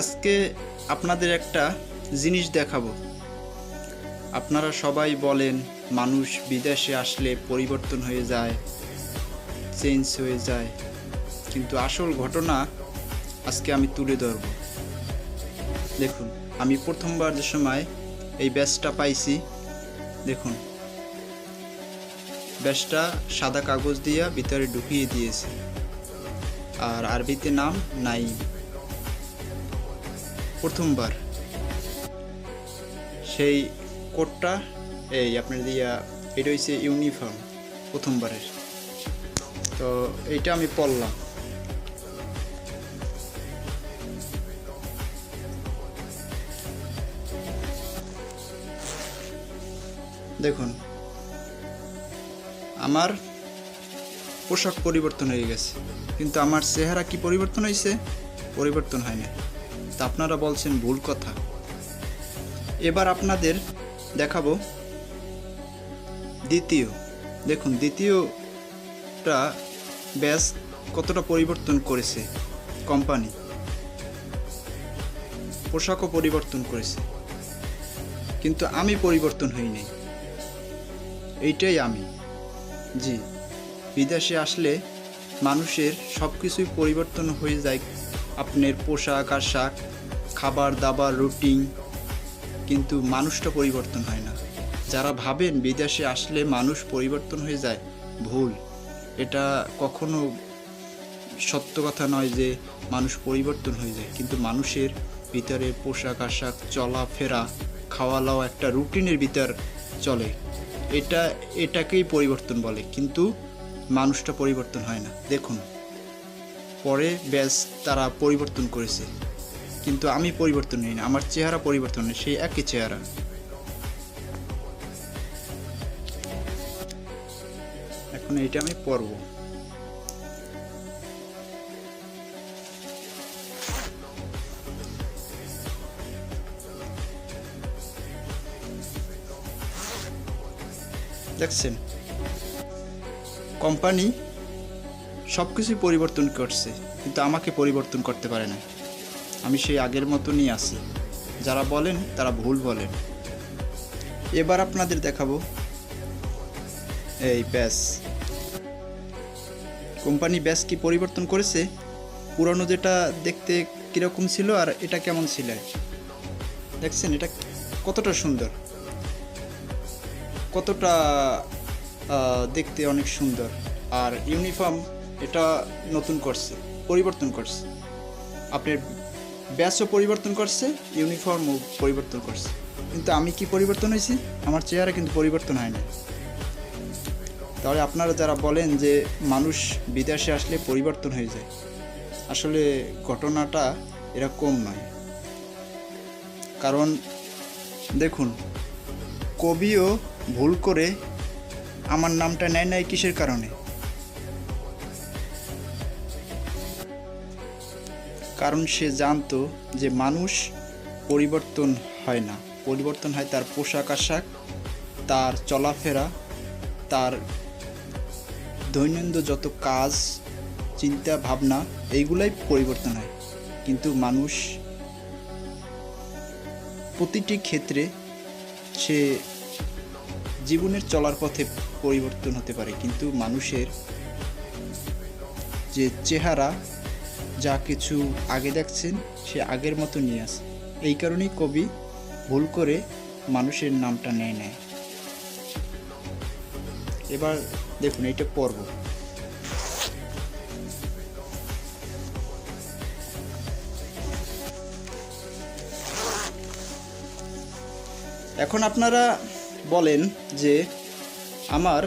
আজকে আপনাদের একটা জিনিস দেখাবো। আপনারা সবাই বলেন মানুষ বিদেশে আসলে পরিবর্তন হয়ে যায়, চেঞ্জ হয়ে যায়, কিন্তু আসল ঘটনা আজকে আমি তুলে ধরব। দেখুন, আমি প্রথমবার যে সময় এই ব্যাচটা পাইছি, দেখুন ব্যাচটা সাদা কাগজ দিয়ে ভিতরে ঢুকিয়ে দিয়েছে, আর আরবিতে নাম নাই। প্রথমবার সেই কোডটা এই আপনার দিয়া, এটা হচ্ছে ইউনিফর্ম প্রথমবারের। তো এইটা আমি পড়লাম। দেখুন, আমার পোশাক পরিবর্তন হয়ে গেছে, কিন্তু আমার চেহারা কি পরিবর্তন হয়েছে? পরিবর্তন হয় না। তা আপনারা বলছেন ভুল কথা। এবার আপনাদের দেখাবো দ্বিতীয়। দেখুন দ্বিতীয়টা ব্যাচ কতটা পরিবর্তন করেছে। কোম্পানি পোশাকও পরিবর্তন করেছে, কিন্তু আমি পরিবর্তন হইনি। এইটাই আমি। জি, বিদেশে আসলে মানুষের সব কিছুই পরিবর্তন হয়ে যায়, আপনার পোশাক আশাক, খাবার দাবার, রুটিন, কিন্তু মানুষটা পরিবর্তন হয় না। যারা ভাবেন বিদেশে আসলে মানুষ পরিবর্তন হয়ে যায়, ভুল। এটা কখনো সত্য কথা নয় যে মানুষ পরিবর্তন হয়ে যায়, কিন্তু মানুষের ভিতরে পোশাক আশাক, চলাফেরা, খাওয়া দাওয়া একটা রুটিনের ভিতর চলে, এটাকেই পরিবর্তন বলে, কিন্তু মানুষটা পরিবর্তন হয় না। দেখুন, পরে ব্যাস তারা পরিবর্তন করেছে, কিন্তু আমি পরিবর্তন হই না। আমার চেহারা পরিবর্তন নেই, সেই একই চেহারা। এখন এইটা আমি পরব। দেখছেন, কোম্পানি সব কিছুই পরিবর্তন করছে, কিন্তু আমাকে পরিবর্তন করতে পারে না। আমি সেই আগের মতনই আছি। যারা বলেন তারা ভুল বলেন। এবার আপনাদের দেখাবো এই ব্যাস। কোম্পানি ব্যাস কি পরিবর্তন করেছে? পুরানো যেটা দেখতে কীরকম ছিল আর এটা কেমন ছিল, দেখছেন এটা কতটা সুন্দর, কতটা দেখতে অনেক সুন্দর। আর ইউনিফর্ম এটা নতুন করছে, পরিবর্তন করছে। আপনার ব্যাচও পরিবর্তন করছে, ইউনিফর্মও পরিবর্তন করছে, কিন্তু আমি কি পরিবর্তন হয়েছি? আমার চেহারা কিন্তু পরিবর্তন হয় না। তাহলে আপনারা যারা বলেন যে মানুষ বিদেশে আসলে পরিবর্তন হয়ে যায়, আসলে ঘটনাটা এরকম নয়। কারণ দেখুন, কবিও ভুল করে আমার নামটা নেয় নাই কিসের কারণে? কারণ সে জানতো যে মানুষ পরিবর্তন হয় না, পরিবর্তন হয় তার পোশাক আশাক, তার চলাফেরা, তার দৈনন্দিন যত কাজ, চিন্তা ভাবনা, এইগুলাই পরিবর্তন হয়। কিন্তু মানুষ প্রতিটি ক্ষেত্রে সে জীবনের চলার পথে পরিবর্তন হতে পারে, কিন্তু মানুষের যে চেহারা, যা কিছু আগে দেখছেন সে আগের মতো নিয়ে আসে। এই কারণেই কবি ভুল করে মানুষের নামটা নেয়। এবার দেখুন, এইটা পড়ব। এখন আপনারা বলেন যে আমার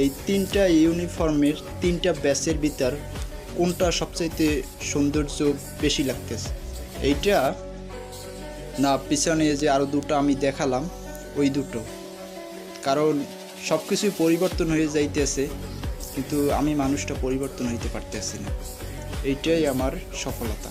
এই তিনটা ইউনিফর্মের, তিনটা ব্যাচের ভিতর কোনটা সবচাইতে সৌন্দর্য বেশি লাগতেছে? এইটা না পিছনে যে আরও দুটো আমি দেখালাম, ওই দুটো? কারণ সব কিছুই পরিবর্তন হয়ে যাইতেছে, কিন্তু আমি মানুষটা পরিবর্তন হইতে পারতেছি না। এইটাই আমার সফলতা।